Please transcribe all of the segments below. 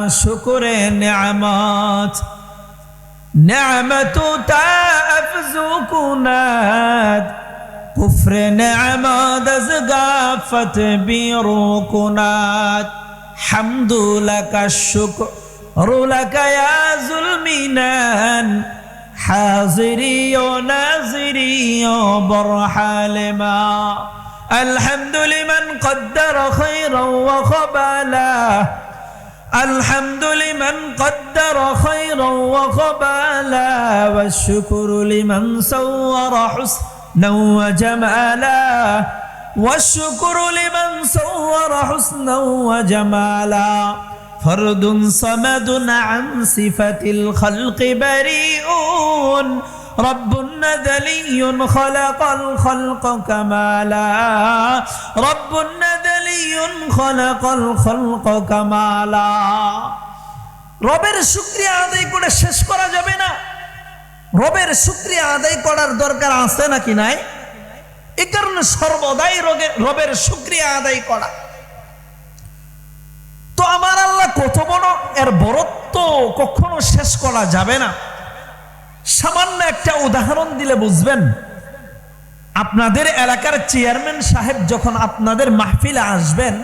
شكر نعمات نعمة تأفز كنات كفر نعمات زقافت بيروكنات حمد لك الشكر لك يا ذو المنان حاضري وناظري برحالما الحمد لمن قدر خيرا وخبالا الحمد لمن قدر خيرا وقبالا والشكر لمن صور حسنا وجمالا والشكر لمن صور حسنا وجمالا فرد صمد عن صفة الخلق بريئون رب ندلي خلق الخلق كمالا رب ندلي خلق الخلق كمالا রবের শুকরিয়া আদায় করে শেষ করা যাবে না। রবের শুকরিয়া আদায় করার দরকার আছে নাকি নাই? এই কারণে সর্বদাই রবের শুকরিয়া আদায় করা। তো আমার আল্লাহ কত বড়, এর বরত্ব কখনো শেষ করা যাবে না। সামান্য একটা উদাহরণ দিলে বুঝবেন। আপনাদের এলাকার চেয়ারম্যান সাহেব যখন আপনাদের মাহফিলে আসবেন,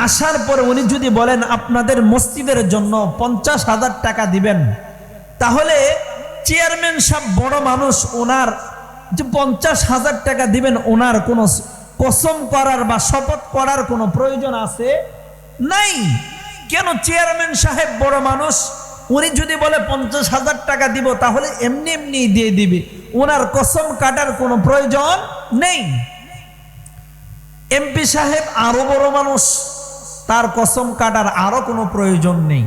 আসার পরে উনি যদি বলেন আপনাদের মসজিদের জন্য 50,000 টাকা দিবেন, তাহলে চেয়ারম্যান সাহেব বড় মানুষ, ওনার যে 50,000 টাকা দিবেন ওনার কোনো কসম করার বা শপথ করার কোনো প্রয়োজন আছে নাই। কেন? চেয়ারম্যান সাহেব বড় মানুষ, উনি যদি বলে 50,000 টাকা দিব তাহলে এমনি এমনি দিয়ে দিবে, ওনার কসম কাটার কোনো প্রয়োজন নেই। এমপি সাহেব আরো বড় মানুষ, তার কসম কাটার আরো কোনো প্রয়োজন নেই।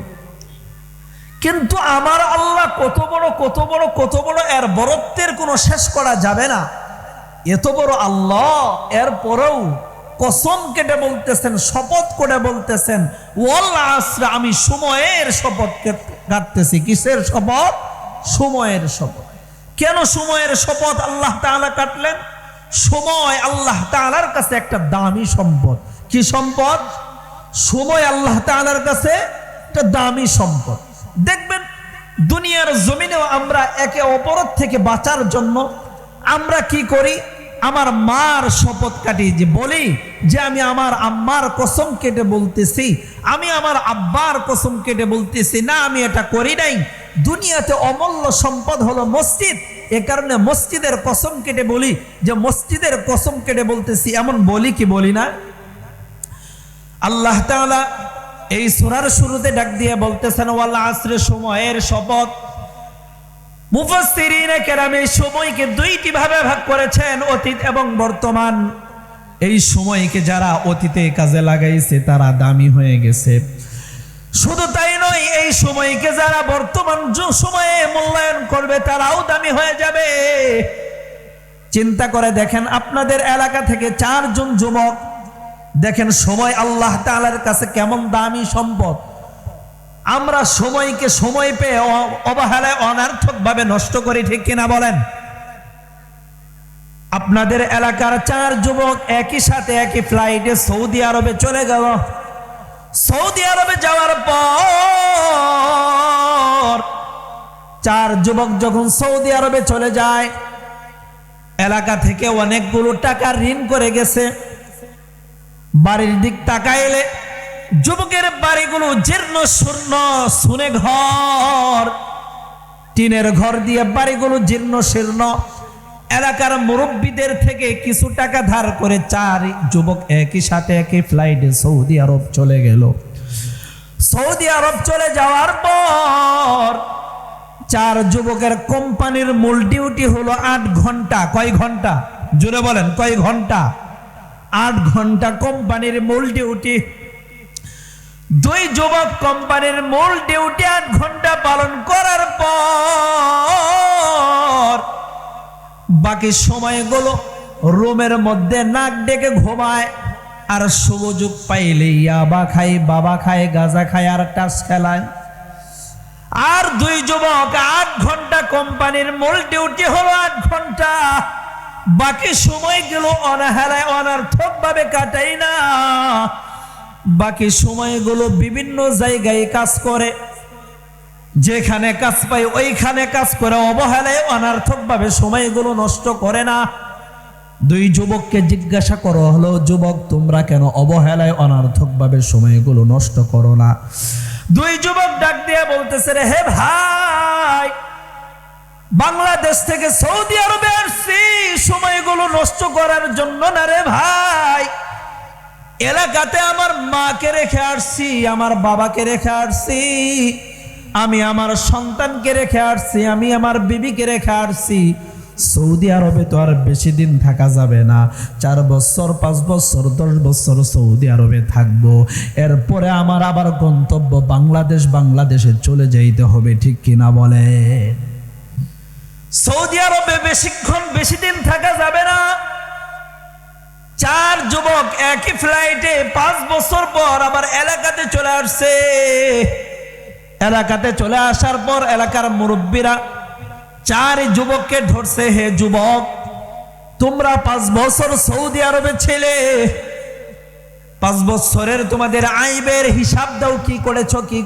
কিন্তু আমার আল্লাহ কত বড় কত বড় কত বড়, এর বরত্বের কোনো শেষ করা যাবে না। এত বড় আল্লাহ, এর পরেও কসম কেটে বলতেছেন, শপথ করে বলতেছেন ওয়াল আসর, আমি সময়ের শপথ কাটতেছি। কিসের শপথ? সময়ের শপথ। কেন সময়ের শপথ আল্লাহ তাআলা কাটলেন? সময় আল্লাহ তাআলার কাছে একটা দামি সম্পদ। কি সম্পদ? সময় আল্লাহ তাআলার কাছে একটা দামি সম্পদ। দেখবেন দুনিয়ার জমিনেও আমরা একে অপরের থেকে বাঁচার জন্য আমরা কি করি? আমার মার শপথ কাটি, যে বলি যে আমি আমার আম্মার কসম কেটে বলতেছি, আমি আমার আব্বার কসম কেটে বলতেছি, না আমি এটা করি নাই। দুনিয়াতে অমূল্য সম্পদ হলো মসজিদ, এ কারণে মসজিদের কসম কেটে বলি, যে মসজিদের কসম কেটে বলতেছি, এমন বলি কি বলি না? আল্লাহ তাআলা এই সূরার শুরুতে ডাক দিয়ে বলতেছেন ওয়াল আসরে, সময়ের শপথ। মুফাসসিরিনে কেরাম এই সময়কে দুইটি ভাবে ভাগ করেছেন, অতীত এবং বর্তমান। এই সময়কে যারা অতীতে কাজে লাগাইছে তারা দামি হয়ে গেছে। শুধু তাই নয়, এই সময়কে যারা বর্তমান সময়ে মূল্যায়ন করবে তারাও দামি হয়ে যাবে। চিন্তা করে দেখেন, আপনাদের এলাকা থেকে 4 জন যুবক, দেখেন সময় আল্লাহ তাআলার কাছে কেমন দামি সম্পদ। আমরা সময়কে সময় পেয়ে অবহেলায় অনার্থক ভাবে নষ্ট করি, ঠিক কিনা বলেন? আপনাদের এলাকার 4 যুবক একই সাথে একই ফ্লাইটে সৌদি আরবে চলে গেল। সৌদি আরবে যাওয়ার পর 4 যুবক যখন সৌদি আরবে চলে যায়, এলাকা থেকে অনেকগুলো টাকা ঋণ করে গেছে। বাড়ির দিক তাকাইলে যুবকের বাড়িগুলো জীর্ণ শূন্য, শুনে ঘর, টিনের ঘর দিয়ে বাড়িগুলো জীর্ণ শীর্ণ। এলাকার মুরব্বীদের থেকে কিছু টাকা ধার করে 4 যুবক একই সাথে একই ফ্লাইটে সৌদি আরব চলে গেল। সৌদি আরব চলে যাওয়ার পর 4 যুবকের কোম্পানির মূল ডিউটি হলো 8 ঘন্টা। কয় ঘন্টা? জোরে বলেন, কয় ঘন্টা? 8 ঘন্টা কোম্পানির মূল ডিউটি। 2 যুবক কোম্পানির মূল ডিউটি 8 ঘন্টা পালন করার পর বাকি সময়গুলো রুমের মধ্যে নাক ডেকে ঘুমায়, আর সুযোগ পাইলে ইয়াবা খায়, বাবা খায়, গাঁজা খায়, আর টাস খেলায়। আর 2 যুবক 8 ঘন্টা কোম্পানির মূল ডিউটি হলো 8 ঘন্টা, বাকি সময়গুলো অনাহারায় অনার্থক ভাবে কাটাই না। বাকি সময়গুলো বিভিন্ন জায়গায় কাজ করে, যেখানে কাজ পায় ওইখানে কাজ করে, অবহেলায় অনার্থকভাবে সময়গুলো নষ্ট করে না। দুই যুবককে জিজ্ঞাসা করা হলো, যুবক তোমরা কেন অবহেলায় অনার্থকভাবে সময়গুলো নষ্ট করো না? দুই যুবক ডাক দিয়ে বলতেছে, রে হে ভাই, বাংলাদেশ থেকে সৌদি আরবে আসছি সময়গুলো নষ্ট করার জন্য না রে ভাই। এলাকাতে আমার মাকে রেখে আসছি, আমার বাবাকে রেখে আসছি, আমি আমার সন্তানকে রেখে আসছি, আমি আমার বিবিকে রেখে আসছি। সৌদি আরবে তো আর বেশি দিন থাকা যাবে না, 4 বছর 5 বছর 10 বছর সৌদি আরবে থাকবো, এরপরে আমার আবার গন্তব্য বাংলাদেশ, বাংলাদেশে চলে যাইতে হবে, ঠিক কিনা বলে? সৌদি আরবে বেশি দিন থাকা যাবে না। 4 যুবক একই ফ্লাইটে 5 বছর পর আবার এলাকাতে চলে আসছে। এলাকাতে চলে আসার পর এলাকার মুরব্বীরা 4 যুবককে ধরছে, হে যুবক, তোমরা 5 বছর সৌদি আরবে ছিলে, 5 বছরের তোমাদের আয় ব্যয়ের হিসাব দাও, কি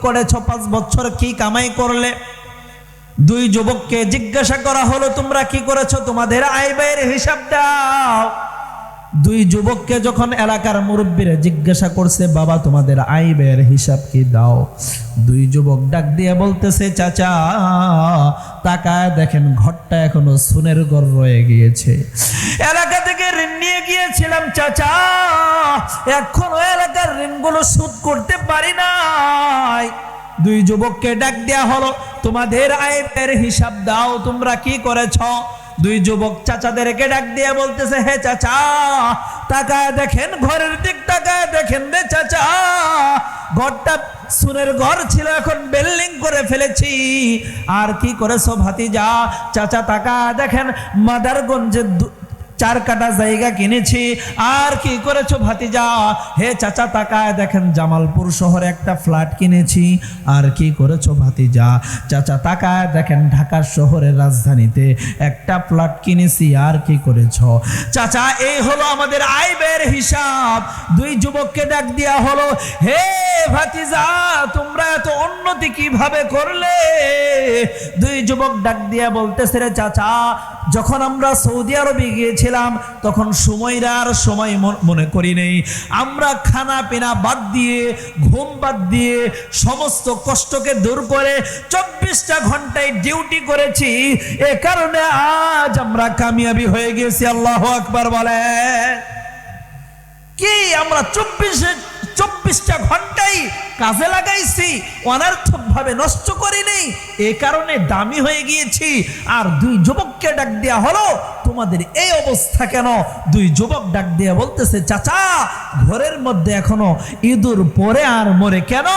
করেছো 5 বছর কি কামাই করলে? দুই যুবককে জিজ্ঞাসা করা হলো, তোমরা কি করেছো, তোমাদের আয় ব্যয়ের হিসাব দাও। দুই যুবককে যখন এলাকার মুরব্বীরা জিজ্ঞাসা করছে, বাবা তোমাদের আয় ব্যয়ের হিসাব কি দাও? দুই যুবক ডাক দিয়ে বলতেছে, চাচা তাকায় দেখেন ঘরটা এখনো সুনের ঘর রয়ে গিয়েছে, এলাকা থেকে ঋণ নিয়ে গিয়েছিলাম চাচা, এখনো এলাকার ঋণগুলো শোধ করতে পারি নাই। দুই যুবককে ডাক দেয়া হলো, তোমাদের আয় ব্যয়ের হিসাব দাও, তোমরা কি করেছ? দুই যুবক চাচাদেরকে ডাক দিয়ে বলতেছে, হে চাচা তাকায় দেখেন ঘরের দিক, তাকায় দেখেন রে চাচা, ঘরটা সুনের ঘর ছিল, এখন বিল্ডিং করে ফেলেছি। আর কি করেছো ভাতিজা? চাচা তাকায় দেখেন মাদারগঞ্জে 4 কাঠা জায়গা কিনেছি। আর কি করেছো ভাতিজা? হে চাচা তাকায় দেখেন জামালপুর শহরে একটা ফ্ল্যাট কিনেছি। আর কি করেছো ভাতিজা? চাচা তাকায় দেখেন ঢাকা শহরের রাজধানীতে একটা ফ্ল্যাট কিনেছি। আর কি করেছো? চাচা এই হলো আমাদের আয় ব্যয়ের হিসাব। দুই যুবককে ডাক দেয়া হলো, হে ভাতিজা তোমরা এত উন্নতি কিভাবে করলে? দুই যুবক ডাক দিয়া বলতেছে, রে চাচা যখন আমরা সৌদি আরবে গিয়েছিলাম তখন সময়রা আর সময় মনে করি নেই, আমরা খানা পিনা বাদ দিয়ে, ঘুম বাদ দিয়ে, সমস্ত কষ্টকে দূর করে 24টা ঘন্টায় ডিউটি করেছি। এ কারণে আজ আমরা কামিয়াবি হয়ে গেছি। আল্লাহু আকবার বলে। কি আমরা 24টা ঘন্টাই কাজে লাগাইছি, অনার্থক ভাবে নষ্ট করিনি, এ কারণে দামি হয়ে গিয়েছি। আর দুই যুবককে ডাক দেয়া হলো, তোমাদের এই অবস্থা কেন? দুই যুবক ডাক দিয়ে বলতেছে, চাচা ঘরের মধ্যে এখনো ইঁদুর পরে আর মরে কেন?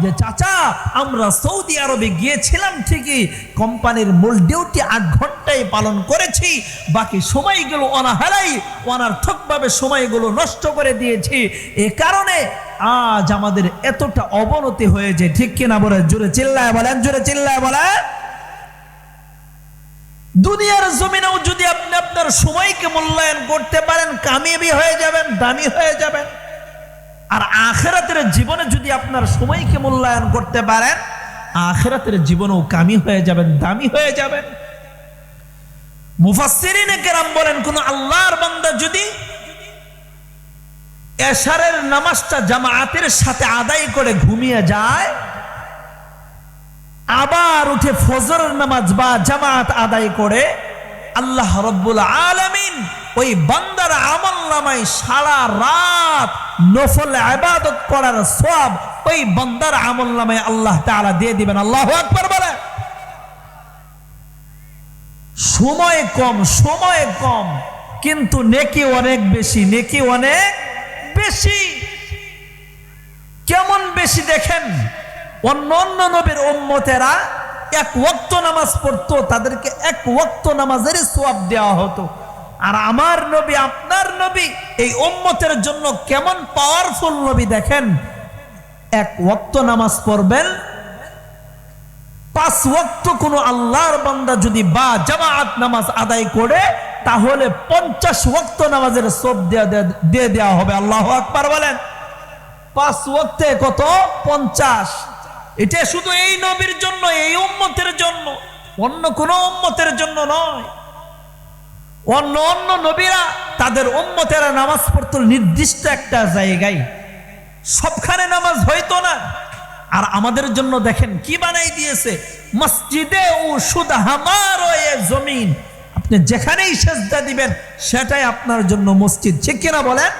যে চাচা আমরা সৌদি আরবে গিয়েছিলাম ঠিকই, কোম্পানির মূল ডিউটি 8 ঘন্টায় পালন করেছি, বাকি সময়গুলো অনাহারাই অনার্থক ভাবে সময়গুলো নষ্ট করে দিয়েছি। এ কারণে আজ আমাদের এতটা অবনতি হয়েছে, ঠিক কিনা বলে? জোরে চিল্লায় বলেন, জোরে চিল্লায় বলেন। দুনিয়ার জমিনেও যদি আপনি আপনার সময়কে মূল্যায়ন করতে পারেন, কামিয়াবি হয়ে যাবেন, দামি হয়ে যাবেন। আর আখিরাতের জীবনে যদি আপনার সময়কে মূল্যায়ন করতে পারেন, আখিরাতের জীবনেও কামি হয়ে যাবেন, দামি হয়ে যাবেন। মুফাসসিরিনে কেরাম বলেন, কোন আল্লাহর বান্দা যদি এশারের নামাজটা জামায়াতের সাথে আদায় করে ঘুমিয়ে যায়, আবার উঠে ফজরের নামাজ বা জামায়াত আদায় করে, আল্লাহ রাব্বুল আলামিন ওই বান্দার আমলনামায় সারা রাত নফল ইবাদত করার সওয়াব ওই বান্দার আমলনামায় আল্লাহ তাআলা দিয়ে দিবেন। আল্লাহু আকবার বলে। সময় কম কিন্তু নেকি অনেক বেশি, নেকি অনেক বেশি। কেমন বেশি দেখেন, অন্য নবীর উম্মতেরা 1 ওয়াক্ত নামাজ পড়তো, তাদেরকে 1 ওয়াক্ত নামাজের সওয়াব দেওয়া হতো। আর আমার নবী, আপনার নবী এই উম্মতের জন্য কেমন পাওয়ারফুল নবী দেখেন। 1 ওয়াক্ত নামাজ পড়বেন, 5 ওয়াক্ত কোন আল্লাহর বান্দা যদি বা জামাআত নামাজ আদায় করে, তাহলে 50 ওয়াক্ত নামাজের সওয়াব দিয়ে দেওয়া হবে। আল্লাহু আকবার বলেন। 5 ওয়াক্তে কত 50। এটা শুধু এই নবীর জন্য, এই উম্মতের জন্য, অন্য কোন উম্মতের জন্য নয়। অন্য অন্য নবীরা তাদের উম্মতেরা নামাজ পড়তো নির্দিষ্ট একটা জায়গায়, সবখানে নামাজ হইতো না। আর আমাদের জন্য দেখেন কি বানাই দিয়েছে, মসজিদে ও শুধু হামার জমিন, আপনি যেখানেই সেজদা দিবেন সেটাই আপনার জন্য মসজিদ, ঠিক কিনা বলেন?